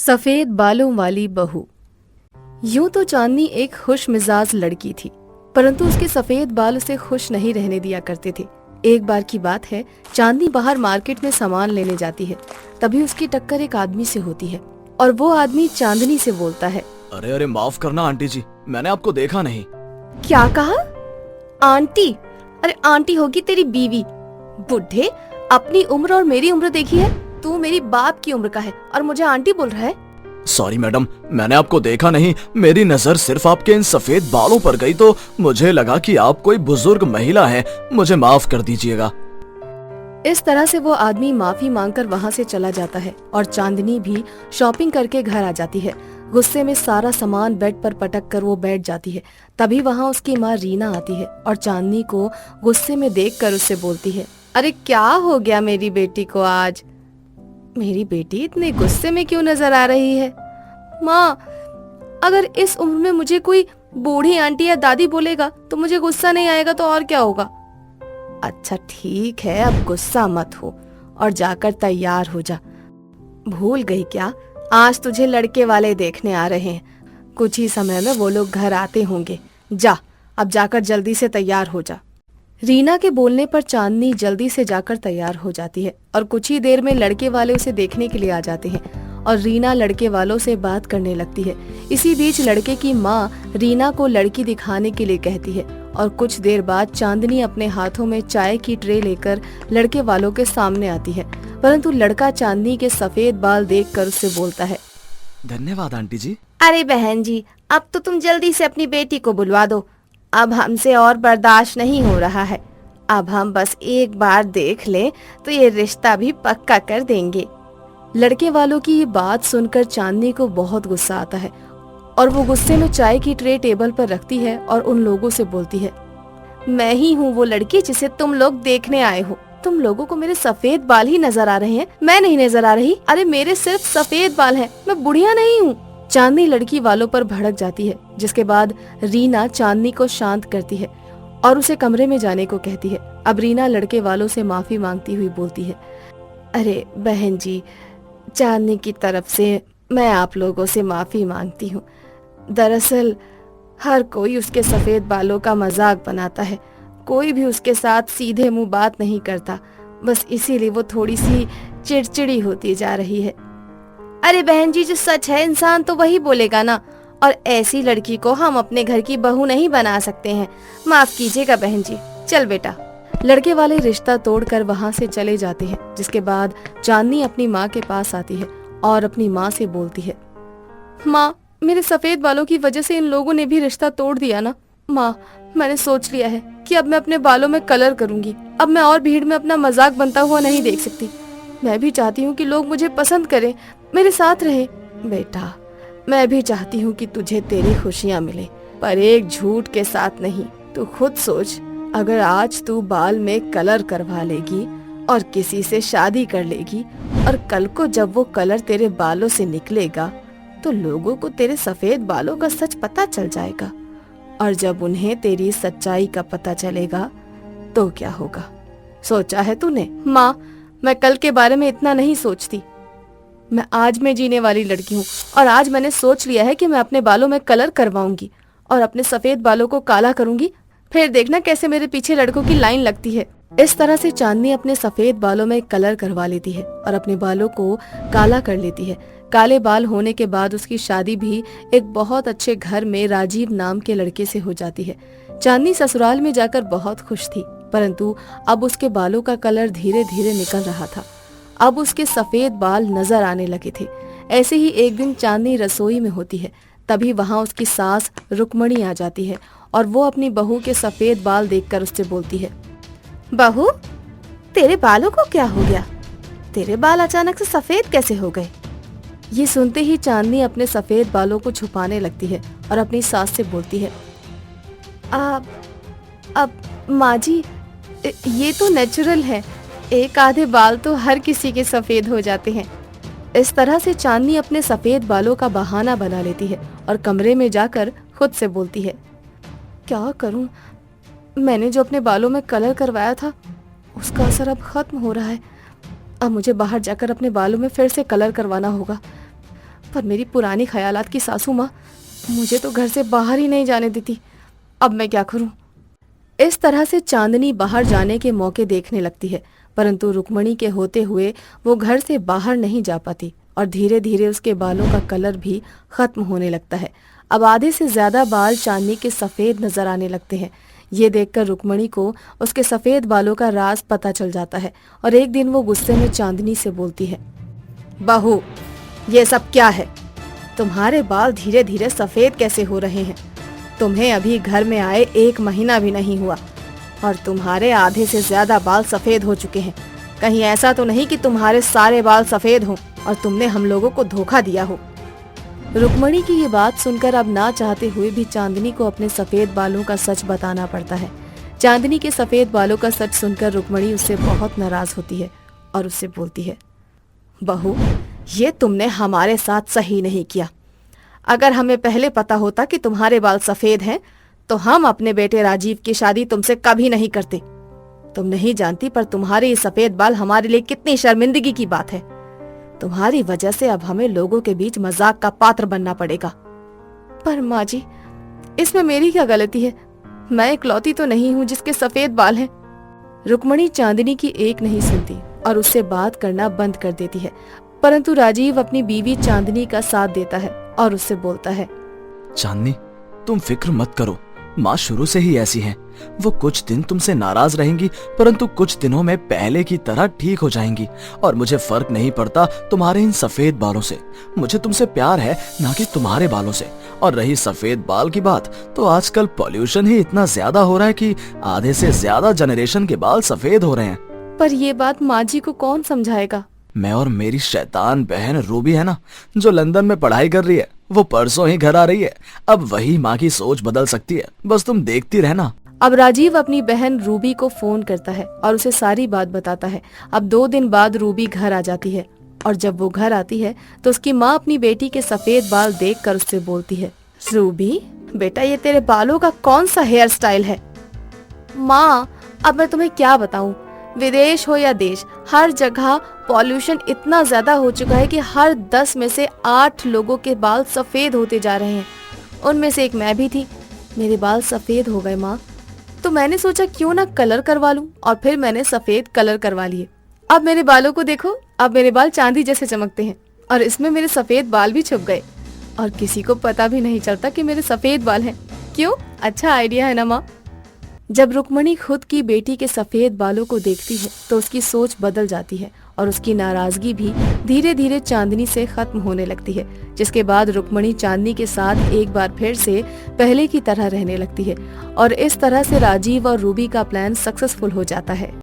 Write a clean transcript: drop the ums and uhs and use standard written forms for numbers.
सफेद बालों वाली बहू। यूं तो चांदनी एक खुश मिजाज लड़की थी, परंतु उसके सफेद बाल उसे खुश नहीं रहने दिया करते थे। एक बार की बात है, चांदनी बाहर मार्केट में सामान लेने जाती है। तभी उसकी टक्कर एक आदमी से होती है और वो आदमी चांदनी से बोलता है, अरे अरे माफ करना आंटी जी, मैंने आपको देखा नहीं। क्या कहा? आंटी? अरे आंटी होगी तेरी बीवी। बुढ़े, अपनी उम्र और मेरी उम्र देखी है? तू मेरी बाप की उम्र का है और मुझे आंटी बोल रहा है? सॉरी मैडम, मैंने आपको देखा नहीं। मेरी नजर सिर्फ आपके इन सफेद बालों पर गई तो मुझे लगा कि आप कोई बुजुर्ग महिला हैं। मुझे माफ कर दीजिएगा। इस तरह से वो आदमी माफी मांगकर वहाँ से चला जाता है और चांदनी भी शॉपिंग करके घर आ जाती है। गुस्से में सारा सामान बेड पर पटक कर वो बैठ जाती है। तभी वहाँ उसकी माँ रीना आती है और चांदनी को गुस्से में देखकर उससे बोलती है, अरे क्या हो गया मेरी बेटी को आज? मेरी बेटी इतने गुस्से में क्यों नजर आ रही है? माँ, अगर इस उम्र में मुझे कोई बूढ़ी आंटी या दादी बोलेगा तो मुझे गुस्सा नहीं आएगा तो और क्या होगा? अच्छा ठीक है, अब गुस्सा मत हो और जाकर तैयार हो जा। भूल गई क्या, आज तुझे लड़के वाले देखने आ रहे हैं। कुछ ही समय में वो लोग घर आते होंगे। जा, अब जाकर जल्दी से तैयार हो जा। रीना के बोलने पर चांदनी जल्दी से जाकर तैयार हो जाती है और कुछ ही देर में लड़के वाले उसे देखने के लिए आ जाते हैं और रीना लड़के वालों से बात करने लगती है। इसी बीच लड़के की माँ रीना को लड़की दिखाने के लिए कहती है और कुछ देर बाद चांदनी अपने हाथों में चाय की ट्रे लेकर लड़के वालों के सामने आती है, परंतु लड़का चांदनी के सफेद बाल देखकर उससे बोलता है, धन्यवाद आंटी जी। अरे बहन जी, अब तो तुम जल्दी से अपनी बेटी को बुलवा दो। अब हमसे और बर्दाश्त नहीं हो रहा है। अब हम बस एक बार देख लें तो ये रिश्ता भी पक्का कर देंगे। लड़के वालों की ये बात सुनकर चांदनी को बहुत गुस्सा आता है और वो गुस्से में चाय की ट्रे टेबल पर रखती है और उन लोगों से बोलती है, मैं ही हूँ वो लड़की जिसे तुम लोग देखने आए हो। तुम लोगों को मेरे सफेद बाल ही नजर आ रहे हैं, मैं नहीं नजर आ रही? अरे मेरे सिर्फ सफेद बाल हैं, मैं बुढ़िया नहीं हूँ। चांदनी लड़की वालों पर भड़क जाती है, जिसके बाद रीना चांदनी को शांत करती है और उसे कमरे में जाने को कहती है। अब रीना लड़के वालों से माफी मांगती हुई बोलती है, अरे बहन जी, चांदनी की तरफ से मैं आप लोगों से माफी मांगती हूँ। दरअसल हर कोई उसके सफेद बालों का मजाक बनाता है, कोई भी उसके साथ सीधे मुंह बात नहीं करता, बस इसीलिए वो थोड़ी सी चिड़चिड़ी होती जा रही है। अरे बहन जी, जो सच है इंसान तो वही बोलेगा ना, और ऐसी लड़की को हम अपने घर की बहू नहीं बना सकते हैं। माफ कीजिएगा बहन जी, चल बेटा। लड़के वाले रिश्ता तोड़कर वहाँ से चले जाते हैं, जिसके बाद चांदनी अपनी माँ के पास आती है और अपनी माँ से बोलती है, माँ, मेरे सफेद बालों की वजह से इन लोगों ने भी रिश्ता तोड़ दिया ना। माँ, मैंने सोच लिया है कि अब मैं अपने बालों में कलर करूंगी। अब मैं और भीड़ में अपना मजाक बनता हुआ नहीं देख सकती। मैं भी चाहती हूँ कि लोग मुझे पसंद करें, मेरे साथ रहे। बेटा, मैं भी चाहती हूँ कि तुझे तेरी खुशियाँ मिले, पर एक झूठ के साथ नहीं। तू खुद सोच, अगर आज तू बाल में कलर करवा लेगी और किसी से शादी कर लेगी और कल को जब वो कलर तेरे बालों से निकलेगा तो लोगों को तेरे सफेद बालों का सच पता चल जाएगा, और जब उन्हें तेरी सच्चाई का पता चलेगा तो क्या होगा? सोचा है तूने? माँ, मैं कल के बारे में इतना नहीं सोचती। मैं आज में जीने वाली लड़की हूँ और आज मैंने सोच लिया है कि मैं अपने बालों में कलर करवाऊंगी और अपने सफेद बालों को काला करूंगी। फिर देखना कैसे मेरे पीछे लड़कों की लाइन लगती है। इस तरह से चांदनी अपने सफेद बालों में कलर करवा लेती है और अपने बालों को काला कर लेती है। काले बाल होने के बाद उसकी शादी भी एक बहुत अच्छे घर में राजीव नाम के लड़के से हो जाती है। चांदनी ससुराल में जाकर बहुत खुश थी, परंतु अब उसके बालों का कलर धीरे धीरे निकल रहा था। अब उसके सफेद बाल नजर आने लगे थे। ऐसे ही एक दिन चांदनी रसोई में होती है, तभी वहाँ उसकी सास रुक्मणी आ जाती है और वो अपनी बहू के सफेद बाल देखकर उससे बोलती है, बहू, तेरे बालों को क्या हो गया? तेरे बाल अचानक से सफेद कैसे हो गए? ये सुनते ही चांदनी अपने सफेद बालों को छुपाने लगती है और अपनी सास से बोलती है, अब माँ जी, ये तो नेचुरल है, एक आधे बाल तो हर किसी के सफेद हो जाते हैं। इस तरह से चांदनी अपने सफेद बालों का बहाना बना लेती है और कमरे में जाकर खुद से बोलती है, क्या करूं? मैंने जो अपने बालों में कलर करवाया था उसका असर अब खत्म हो रहा है। अब मुझे बाहर जाकर अपने बालों में फिर से कलर करवाना होगा। पर मेरी पुरानी ख्यालात की सासू माँ मुझे तो घर से बाहर ही नहीं जाने देती। अब मैं क्या करूं? इस तरह से चांदनी बाहर जाने के मौके देखने लगती है, परंतु रुक्मणी के होते हुए वो घर से बाहर नहीं जा पाती और धीरे धीरे उसके बालों का कलर भी खत्म होने लगता है। अब आधे से ज्यादा बाल चांदनी के सफेद नजर आने लगते हैं। ये देखकर रुक्मणी को उसके सफेद बालों का राज पता चल जाता है और एक दिन वो गुस्से में चांदनी से बोलती है, बहू, ये सब क्या है? तुम्हारे बाल धीरे धीरे सफेद कैसे हो रहे हैं? तुम्हें अभी घर में आए 1 महीना भी नहीं हुआ और तुम्हारे आधे से ज्यादा बाल सफेद हो चुके हैं। कहीं ऐसा तो नहीं कि तुम्हारे सारे बाल सफेद हों और तुमने हम लोगों को धोखा दिया हो? रुक्मणी की ये बात सुनकर अब ना चाहते हुए भी चांदनी को अपने सफेद बालों का सच बताना पड़ता है। चांदनी के सफेद बालों का सच सुनकर रुक्मणी उससे बहुत नाराज होती है और उससे बोलती है, बहू, ये तुमने हमारे साथ सही नहीं किया। अगर हमें पहले पता होता कि तुम्हारे बाल सफेद हैं, तो हम अपने बेटे राजीव की शादी तुमसे कभी नहीं करते। तुम नहीं जानती, पर तुम्हारे ये सफेद बाल हमारे लिए कितनी शर्मिंदगी की बात है। तुम्हारी वजह से अब हमें लोगों के बीच मजाक का पात्र बनना पड़ेगा। पर माँ जी, इसमें मेरी क्या गलती है? मैं इकलौती तो नहीं हूँ जिसके सफेद बाल हैं। रुक्मणी चांदनी की एक नहीं सुनती और उससे बात करना बंद कर देती है, परंतु राजीव अपनी बीवी चांदनी का साथ देता है और उससे बोलता है, चांदनी, तुम फिक्र मत करो, माँ शुरू से ही ऐसी हैं। वो कुछ दिन तुमसे नाराज रहेंगी, परंतु कुछ दिनों में पहले की तरह ठीक हो जाएंगी और मुझे फर्क नहीं पड़ता तुम्हारे इन सफेद बालों से। मुझे तुमसे प्यार है, ना कि तुम्हारे बालों से। और रही सफेद बाल की बात, तो आजकल पॉल्यूशन ही इतना ज्यादा हो रहा है कि आधे से ज्यादा जनरेशन के बाल सफेद हो रहे हैं। पर ये बात माँ जी को कौन समझाएगा? मैं और मेरी शैतान बहन रूबी है ना, जो लंदन में पढ़ाई कर रही है, वो परसों ही घर आ रही है। अब वही माँ की सोच बदल सकती है, बस तुम देखती रहना। अब राजीव अपनी बहन रूबी को फोन करता है और उसे सारी बात बताता है। अब 2 दिन बाद रूबी घर आ जाती है और जब वो घर आती है तो उसकी माँ अपनी बेटी के सफेद बाल देखकर उससे बोलती है, रूबी बेटा, ये तेरे बालों का कौन सा हेयर स्टाइल है? माँ, अब मैं तुम्हें क्या बताऊं, विदेश हो या देश, हर जगह पॉल्यूशन इतना ज्यादा हो चुका है कि हर 10 में से 8 लोगों के बाल सफेद होते जा रहे हैं। उनमें से एक मैं भी थी। मेरे बाल सफेद हो गए माँ, तो मैंने सोचा क्यों ना कलर करवा लूं और फिर मैंने सफेद कलर करवा लिए। अब मेरे बालों को देखो, अब मेरे बाल चांदी जैसे चमकते हैं और इसमें मेरे सफेद बाल भी छुप गए और किसी को पता भी नहीं चलता कि मेरे सफेद बाल हैं। क्यों? अच्छा आइडिया है ना माँ? जब रुक्मणी खुद की बेटी के सफेद बालों को देखती है तो उसकी सोच बदल जाती है और उसकी नाराजगी भी धीरे धीरे चांदनी से खत्म होने लगती है, जिसके बाद रुक्मणी चांदनी के साथ एक बार फिर से पहले की तरह रहने लगती है और इस तरह से राजीव और रूबी का प्लान सक्सेसफुल हो जाता है।